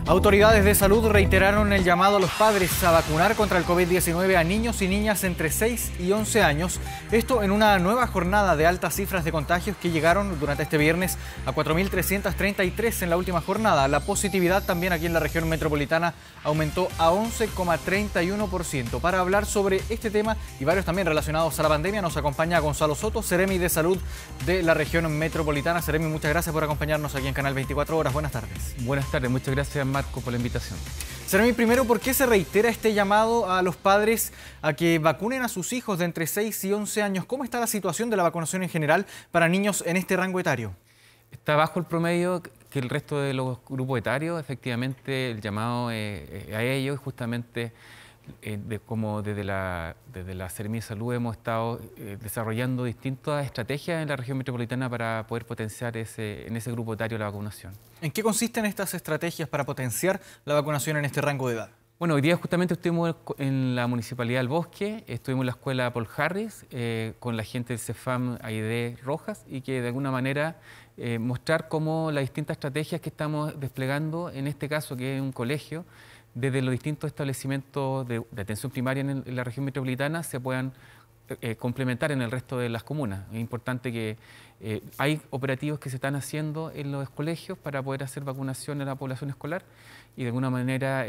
Autoridades de salud reiteraron el llamado a los padres a vacunar contra el COVID-19 a niños y niñas entre 6 y 11 años. Esto en una nueva jornada de altas cifras de contagios que llegaron durante este viernes a 4.333 en la última jornada. La positividad también aquí en la región metropolitana aumentó a 11,31%. Para hablar sobre este tema y varios también relacionados a la pandemia nos acompaña Gonzalo Soto, Seremi de Salud de la región metropolitana. Seremi, muchas gracias por acompañarnos aquí en Canal 24 Horas. Buenas tardes. Buenas tardes, muchas gracias Marco por la invitación. Seremi, primero, ¿por qué se reitera este llamado a los padres a que vacunen a sus hijos de entre 6 y 11 años? ¿Cómo está la situación de la vacunación en general para niños en este rango etario? Está bajo el promedio que el resto de los grupos etarios. Efectivamente, el llamado a ellos, justamente como desde la Seremi de Salud hemos estado desarrollando distintas estrategias en la región metropolitana para poder potenciar en ese grupo etario la vacunación. ¿En qué consisten estas estrategias para potenciar la vacunación en este rango de edad? Bueno, hoy día justamente estuvimos en la Municipalidad del Bosque, estuvimos en la Escuela Paul Harris con la gente del CEFAM Aide Rojas y que de alguna manera mostrar cómo las distintas estrategias que estamos desplegando, en este caso que es un colegio, desde los distintos establecimientos de atención primaria en la región metropolitana se puedan complementar en el resto de las comunas. Es importante que hay operativos que se están haciendo en los colegios para poder hacer vacunación a la población escolar y de alguna manera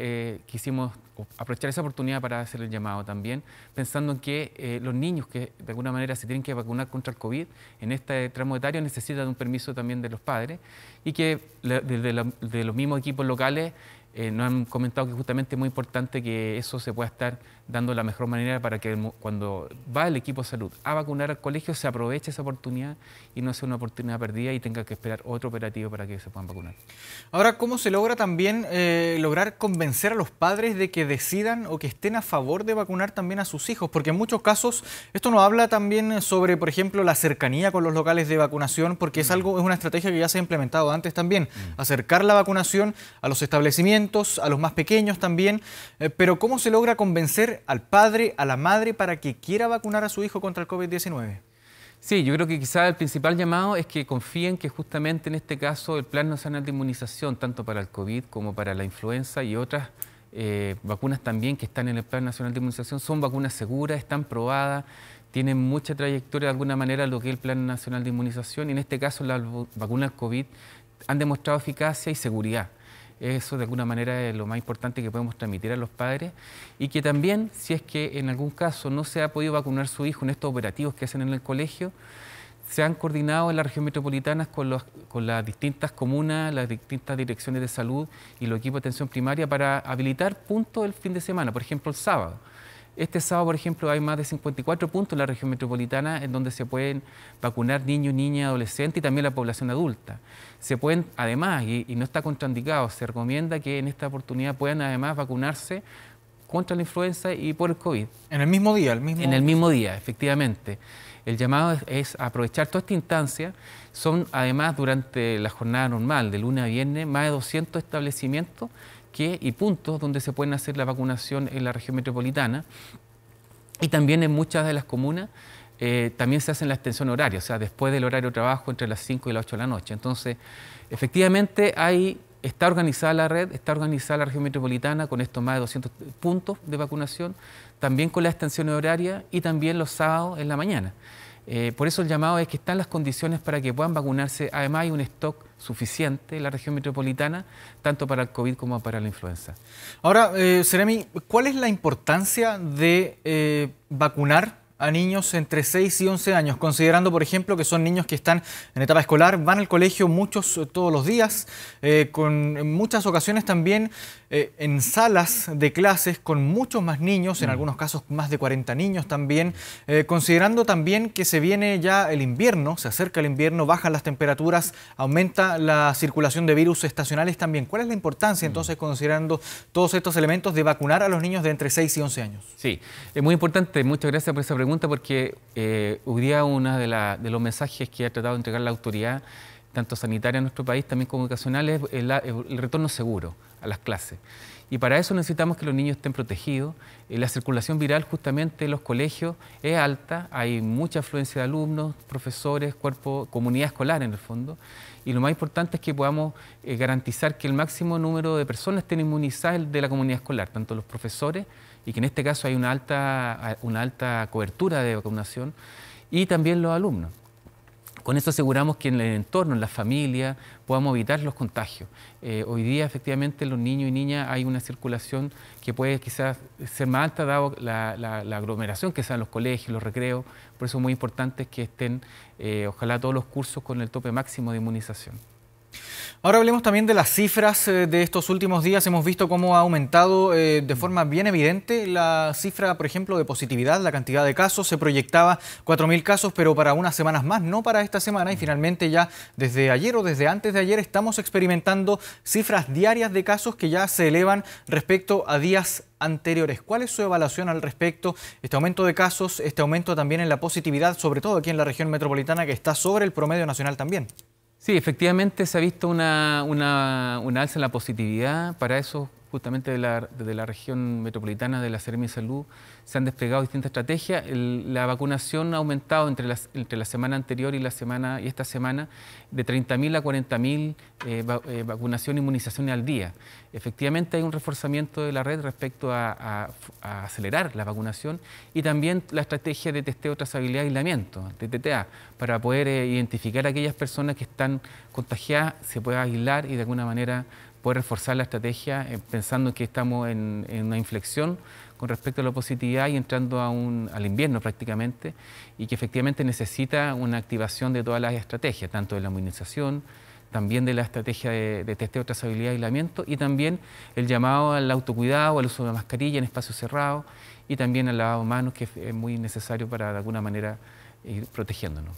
quisimos aprovechar esa oportunidad para hacer el llamado también, pensando en que los niños que de alguna manera se tienen que vacunar contra el COVID en este tramo etario necesitan un permiso también de los padres y que de los mismos equipos locales nos han comentado que justamente es muy importante que eso se pueda estar dando de la mejor manera para que cuando va el equipo de salud a vacunar al colegio se aproveche esa oportunidad y no sea una oportunidad perdida y tenga que esperar otro operativo para que se puedan vacunar. Ahora, ¿cómo se logra también lograr convencer a los padres de que decidan o que estén a favor de vacunar también a sus hijos? Porque en muchos casos esto nos habla también sobre, por ejemplo, la cercanía con los locales de vacunación, porque es una estrategia que ya se ha implementado antes también, acercar la vacunación a los establecimientos, a los más pequeños también, pero ¿cómo se logra convencer al padre, a la madre, para que quiera vacunar a su hijo contra el COVID-19? Sí, yo creo que quizá el principal llamado es que confíen que justamente en este caso el Plan Nacional de Inmunización, tanto para el COVID como para la influenza y otras vacunas también que están en el Plan Nacional de Inmunización, son vacunas seguras, están probadas, tienen mucha trayectoria de alguna manera lo que es el Plan Nacional de Inmunización y en este caso las vacunas COVID han demostrado eficacia y seguridad. Eso de alguna manera es lo más importante que podemos transmitir a los padres y que también, si es que en algún caso no se ha podido vacunar su hijo en estos operativos que hacen en el colegio, se han coordinado en la región metropolitana con las distintas comunas, las distintas direcciones de salud y los equipos de atención primaria para habilitar puntos el fin de semana, por ejemplo el sábado. Este sábado, por ejemplo, hay más de 54 puntos en la región metropolitana en donde se pueden vacunar niños, niñas, adolescentes y también la población adulta. Se pueden, además, y no está contraindicado, se recomienda que en esta oportunidad puedan además vacunarse contra la influenza y por el COVID. ¿En el mismo día? En el mismo día, efectivamente. El llamado es aprovechar toda esta instancia. Son además durante la jornada normal, de lunes a viernes, más de 200 establecimientos y puntos donde se pueden hacer la vacunación en la región metropolitana y también en muchas de las comunas también se hace la extensión horaria, o sea, después del horario de trabajo entre las 5 y las 8 de la noche. Entonces, efectivamente, está organizada la red, está organizada la región metropolitana con estos más de 200 puntos de vacunación, también con la extensión horaria y también los sábados en la mañana. Por eso el llamado es que están las condiciones para que puedan vacunarse. Además hay un stock suficiente en la región metropolitana, tanto para el COVID como para la influenza. Ahora, Seremi, ¿cuál es la importancia de vacunar a niños entre 6 y 11 años, considerando, por ejemplo, que son niños que están en etapa escolar, van al colegio muchos todos los días, en muchas ocasiones también en salas de clases con muchos más niños, en algunos casos más de 40 niños también, considerando también que se viene ya el invierno, se acerca el invierno, bajan las temperaturas, aumenta la circulación de virus estacionales también. ¿Cuál es la importancia entonces, considerando todos estos elementos, de vacunar a los niños de entre 6 y 11 años? Sí, es muy importante, muchas gracias por esa pregunta, porque hoy día uno de los mensajes que ha tratado de entregar la autoridad, tanto sanitaria en nuestro país, también como educacional, es el retorno seguro a las clases. Y para eso necesitamos que los niños estén protegidos. La circulación viral justamente en los colegios es alta, hay mucha afluencia de alumnos, profesores, comunidad escolar en el fondo. Y lo más importante es que podamos garantizar que el máximo número de personas estén inmunizadas de la comunidad escolar, tanto los profesores, y que en este caso hay una alta cobertura de vacunación, y también los alumnos. Con eso aseguramos que en el entorno, en la familia, podamos evitar los contagios. Hoy día, efectivamente, los niños y niñas hay una circulación que puede quizás ser más alta dado la aglomeración que sea en los colegios, los recreos. Por eso es muy importante que estén, ojalá, todos los cursos con el tope máximo de inmunización. Ahora hablemos también de las cifras de estos últimos días. Hemos visto cómo ha aumentado de forma bien evidente la cifra, por ejemplo, de positividad, la cantidad de casos. Se proyectaba 4.000 casos, pero para unas semanas más, no para esta semana. Y finalmente ya desde ayer o desde antes de ayer estamos experimentando cifras diarias de casos que ya se elevan respecto a días anteriores. ¿Cuál es su evaluación al respecto? Este aumento de casos, este aumento también en la positividad, sobre todo aquí en la región metropolitana, que está sobre el promedio nacional también. Sí, efectivamente se ha visto una alza en la positividad. Para eso, justamente desde la región metropolitana de la Seremi de Salud, se han desplegado distintas estrategias. La vacunación ha aumentado entre la semana anterior y esta semana de 30.000 a 40.000 vacunación e inmunizaciones al día. Efectivamente hay un reforzamiento de la red respecto a acelerar la vacunación y también la estrategia de testeo, trazabilidad y aislamiento, de TTA, para poder identificar a aquellas personas que están contagiadas, se pueda aislar y de alguna manera poder reforzar la estrategia pensando que estamos en una inflexión con respecto a la positividad y entrando al invierno prácticamente, y que efectivamente necesita una activación de todas las estrategias, tanto de la inmunización, también de la estrategia de testeo, trazabilidad y aislamiento, y también el llamado al autocuidado, al uso de mascarilla en espacios cerrados, y también al lavado de manos, que es muy necesario para de alguna manera ir protegiéndonos.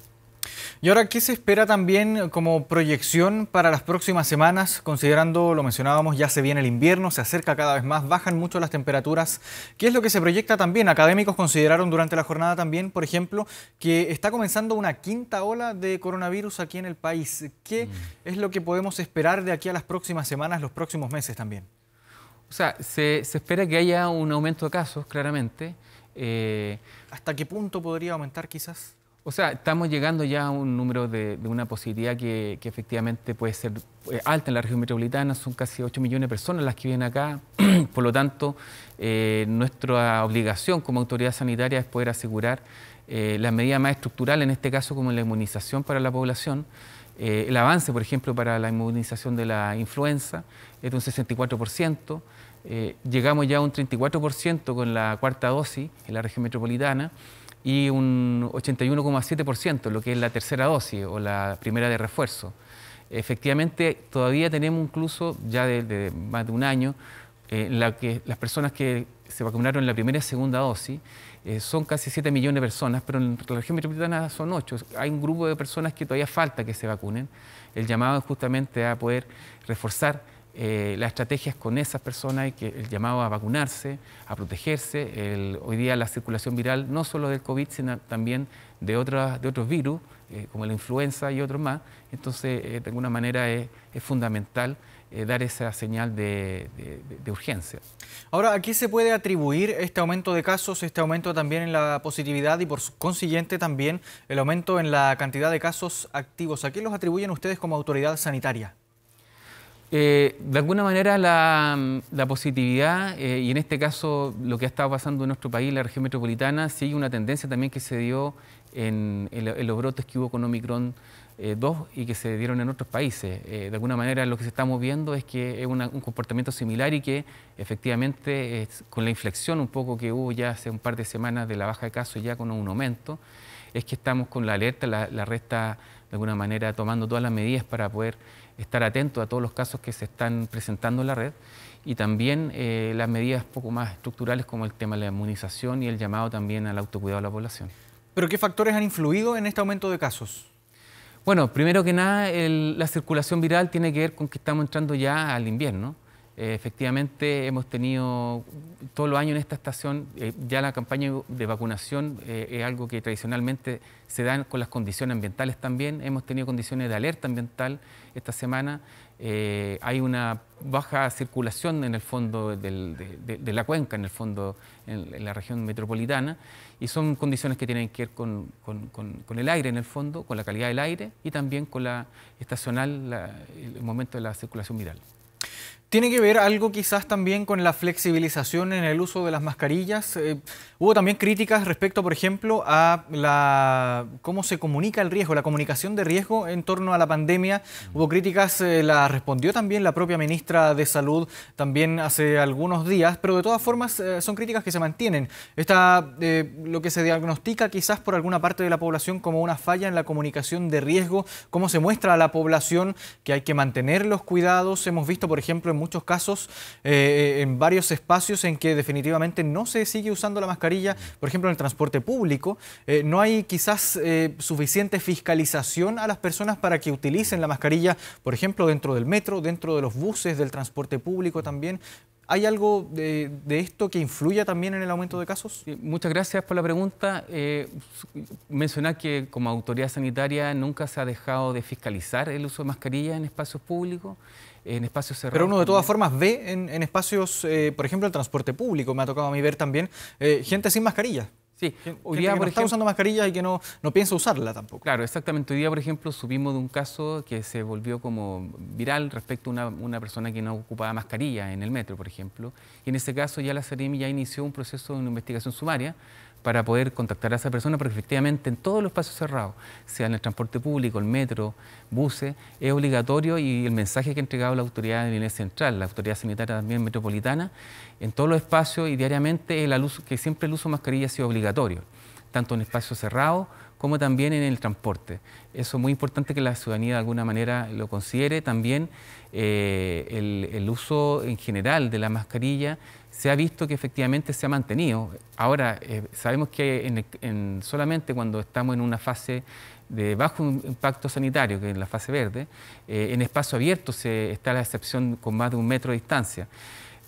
Y ahora, ¿qué se espera también como proyección para las próximas semanas? Considerando, lo mencionábamos, ya se viene el invierno, se acerca cada vez más, bajan mucho las temperaturas. ¿Qué es lo que se proyecta también? Académicos consideraron durante la jornada también, por ejemplo, que está comenzando una quinta ola de coronavirus aquí en el país. ¿Qué es lo que podemos esperar de aquí a las próximas semanas, los próximos meses también? O sea, se espera que haya un aumento de casos, claramente. ¿Hasta qué punto podría aumentar quizás? O sea, estamos llegando ya a un número de una positividad que efectivamente puede ser alta en la región metropolitana. Son casi 8 millones de personas las que viven acá. Por lo tanto, nuestra obligación como autoridad sanitaria es poder asegurar las medidas más estructurales, en este caso como la inmunización para la población. El avance, por ejemplo, para la inmunización de la influenza es de un 64%. Llegamos ya a un 34% con la cuarta dosis en la región metropolitana, y un 81,7% lo que es la tercera dosis o la primera de refuerzo. Efectivamente, todavía tenemos incluso ya de más de un año en la que las personas que se vacunaron en la primera y segunda dosis son casi 7 millones de personas, pero en la región metropolitana son 8. Hay un grupo de personas que todavía falta que se vacunen. El llamado es justamente a poder reforzar las estrategias con esas personas, y que el llamado a vacunarse, a protegerse. Hoy día la circulación viral, no solo del COVID, sino también de otros virus, como la influenza y otros más. Entonces, de alguna manera es fundamental dar esa señal de urgencia. Ahora, ¿a qué se puede atribuir este aumento de casos, este aumento también en la positividad y por consiguiente también el aumento en la cantidad de casos activos? ¿A qué los atribuyen ustedes como autoridad sanitaria? De alguna manera la positividad y en este caso lo que ha estado pasando en nuestro país, la región metropolitana, sigue una tendencia también que se dio en los brotes que hubo con Omicron 2 y que se dieron en otros países. De alguna manera lo que estamos viendo es que es un comportamiento similar y que efectivamente con la inflexión un poco que hubo ya hace un par de semanas de la baja de casos, ya con un aumento, es que estamos con la alerta, la red está de alguna manera tomando todas las medidas para poder estar atentos a todos los casos que se están presentando en la red, y también las medidas poco más estructurales como el tema de la inmunización y el llamado también al autocuidado de la población. ¿Pero qué factores han influido en este aumento de casos? Bueno, primero que nada, la circulación viral tiene que ver con que estamos entrando ya al invierno. Efectivamente, hemos tenido todos los años en esta estación, ya la campaña de vacunación es algo que tradicionalmente se da con las condiciones ambientales también. Hemos tenido condiciones de alerta ambiental esta semana, hay una baja circulación en el fondo de la cuenca, en el fondo en la región metropolitana, y son condiciones que tienen que ver con el aire en el fondo, con la calidad del aire y también con la estacional, el momento de la circulación viral. ¿Tiene que ver algo quizás también con la flexibilización en el uso de las mascarillas? Hubo también críticas respecto, por ejemplo, a cómo se comunica el riesgo, la comunicación de riesgo en torno a la pandemia. Hubo críticas, las respondió también la propia ministra de Salud también hace algunos días, pero de todas formas son críticas que se mantienen. Está lo que se diagnostica quizás por alguna parte de la población como una falla en la comunicación de riesgo, cómo se muestra a la población que hay que mantener los cuidados. Hemos visto, por ejemplo, en muchos casos, en varios espacios en que definitivamente no se sigue usando la mascarilla, por ejemplo en el transporte público, no hay quizás suficiente fiscalización a las personas para que utilicen la mascarilla, por ejemplo dentro del metro, dentro de los buses, del transporte público también. ¿Hay algo de esto que influya también en el aumento de casos? Sí, muchas gracias por la pregunta. Mencionar que como autoridad sanitaria nunca se ha dejado de fiscalizar el uso de mascarillas en espacios públicos, en espacios cerrados. Pero uno de todas formas ve en espacios, por ejemplo, el transporte público, me ha tocado a mí ver también gente sin mascarilla. Sí, hoy día, por ejemplo, está usando mascarilla y que no piensa usarla tampoco. Claro, exactamente. Hoy día, por ejemplo, supimos de un caso que se volvió como viral respecto a una persona que no ocupaba mascarilla en el metro, por ejemplo. Y en ese caso ya la Seremi ya inició un proceso de una investigación sumaria para poder contactar a esa persona, porque efectivamente en todos los espacios cerrados, sea en el transporte público, el metro, buses, es obligatorio, y el mensaje que ha entregado la autoridad de nivel central, la autoridad sanitaria también metropolitana, en todos los espacios y diariamente, que siempre el uso de mascarilla ha sido obligatorio, tanto en espacios cerrados como también en el transporte. Eso es muy importante que la ciudadanía de alguna manera lo considere. También el uso en general de la mascarilla se ha visto que efectivamente se ha mantenido. Ahora, sabemos que solamente cuando estamos en una fase de bajo impacto sanitario, que es la fase verde, en espacio abierto está la excepción con más de 1 metro de distancia.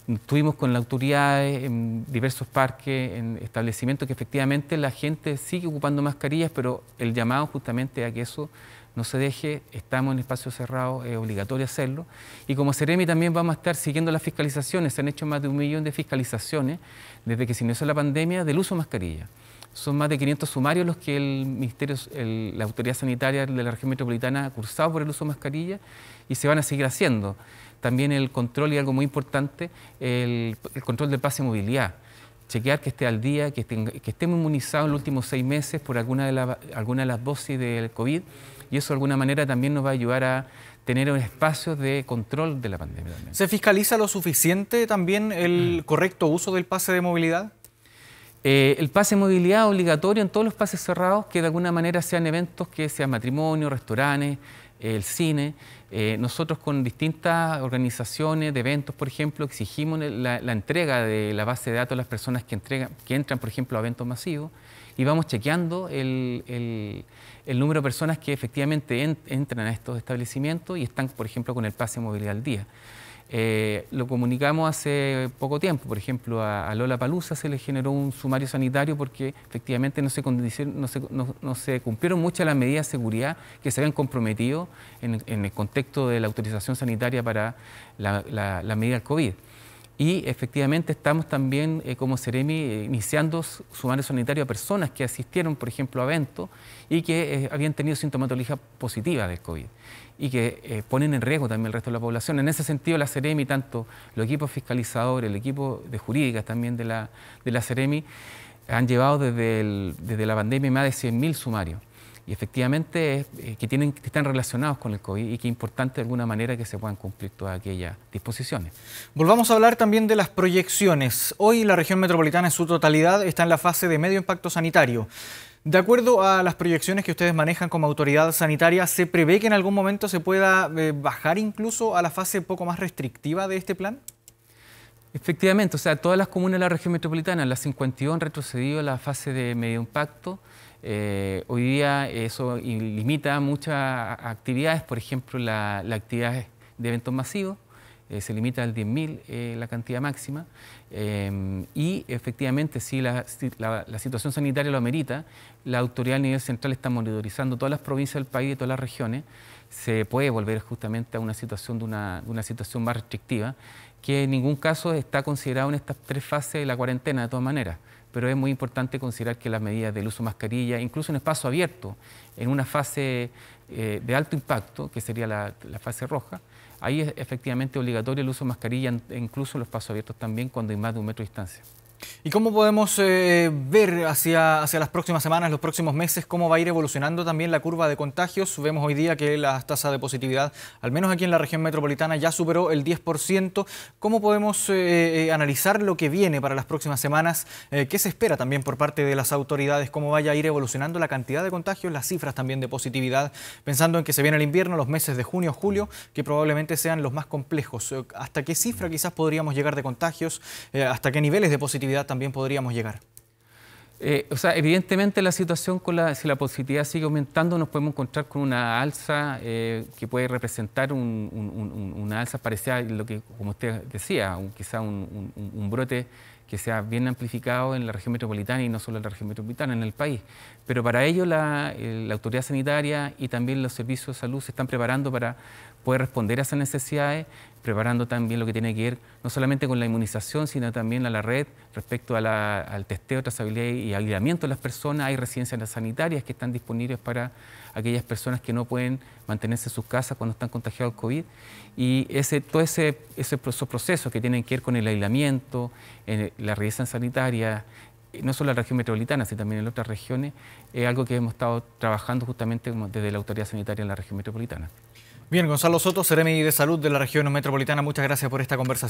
Estuvimos con las autoridades en diversos parques, en establecimientos que efectivamente la gente sigue ocupando mascarillas, pero el llamado justamente a que eso no se deje. Estamos en espacios cerrados, es obligatorio hacerlo. Y como Seremi también vamos a estar siguiendo las fiscalizaciones. Se han hecho más de 1 millón de fiscalizaciones desde que se inició la pandemia del uso de mascarilla. Son más de 500 sumarios los que el Ministerio, la Autoridad Sanitaria de la Región Metropolitana ha cursado por el uso de mascarilla, y se van a seguir haciendo. También el control, y algo muy importante, el control del pase de movilidad. Chequear que esté al día, que estemos inmunizados en los últimos 6 meses por alguna de las dosis del COVID, y eso de alguna manera también nos va a ayudar a tener un espacio de control de la pandemia también. ¿Se fiscaliza lo suficiente también el correcto uso del pase de movilidad? El pase de movilidad obligatorio en todos los pases cerrados, que de alguna manera sean eventos, que sean matrimonios, restaurantes, el cine. Nosotros con distintas organizaciones de eventos, por ejemplo, exigimos la entrega de la base de datos a las personas que entran, por ejemplo, a eventos masivos, y vamos chequeando el número de personas que efectivamente entran a estos establecimientos y están, por ejemplo, con el pase de movilidad al día. Lo comunicamos hace poco tiempo, por ejemplo, a Lollapalooza se le generó un sumario sanitario porque efectivamente no se cumplieron muchas las medidas de seguridad que se habían comprometido en el contexto de la autorización sanitaria para la medida del COVID. Y efectivamente estamos también como Seremi iniciando sumario sanitario a personas que asistieron, por ejemplo, a eventos y que habían tenido sintomatología positiva del COVID y que ponen en riesgo también el resto de la población. En ese sentido, la Seremi, tanto los equipos fiscalizadores, el equipo de jurídicas también de la Seremi, han llevado desde la pandemia más de 100.000 sumarios. Y efectivamente que están relacionados con el COVID, y que es importante de alguna manera que se puedan cumplir todas aquellas disposiciones. Volvamos a hablar también de las proyecciones. Hoy la región metropolitana en su totalidad está en la fase de medio impacto sanitario. De acuerdo a las proyecciones que ustedes manejan como autoridad sanitaria, ¿se prevé que en algún momento se pueda bajar incluso a la fase poco más restrictiva de este plan? Efectivamente, o sea, todas las comunas de la región metropolitana, las 52 han retrocedido a la fase de medio impacto. Hoy día eso limita muchas actividades, por ejemplo, la actividad de eventos masivos, se limita al 10.000 la cantidad máxima, y efectivamente si la situación sanitaria lo amerita, la autoridad a nivel central está monitorizando todas las provincias del país y todas las regiones. se puede volver justamente a una situación de una situación más restrictiva, que en ningún caso está considerado en estas 3 fases de la cuarentena de todas maneras. Pero es muy importante considerar que las medidas del uso de mascarilla, incluso en espacio abierto, en una fase de alto impacto, que sería la fase roja, ahí es efectivamente obligatorio el uso de mascarilla, incluso en los espacios abiertos también, cuando hay más de 1 metro de distancia. ¿Y cómo podemos ver hacia las próximas semanas, los próximos meses, cómo va a ir evolucionando también la curva de contagios? Vemos hoy día que la tasa de positividad, al menos aquí en la región metropolitana, ya superó el 10%. ¿Cómo podemos analizar lo que viene para las próximas semanas? ¿Qué se espera también por parte de las autoridades? ¿Cómo vaya a ir evolucionando la cantidad de contagios, las cifras también de positividad? Pensando en que se viene el invierno, los meses de junio, julio, que probablemente sean los más complejos. ¿Hasta qué cifra quizás podríamos llegar de contagios? ¿Hasta qué niveles de positividad también podríamos llegar? Evidentemente la situación si la positividad sigue aumentando, nos podemos encontrar con una alza que puede representar una alza parecida a lo que, como usted decía, quizá un brote que sea bien amplificado en la región metropolitana y no solo en la región metropolitana, en el país. Pero para ello la autoridad sanitaria y también los servicios de salud se están preparando para poder responder a esas necesidades, preparando también lo que tiene que ver no solamente con la inmunización, sino también a la red respecto al testeo, trazabilidad y aislamiento de las personas. Hay residencias sanitarias que están disponibles para aquellas personas que no pueden mantenerse en sus casas cuando están contagiados del COVID. Y todos esos procesos que tienen que ver con el aislamiento, la revisión sanitaria, no solo en la región metropolitana, sino también en otras regiones, es algo que hemos estado trabajando justamente desde la autoridad sanitaria en la región metropolitana. Bien, Gonzalo Soto, Seremi de Salud de la región metropolitana, muchas gracias por esta conversación.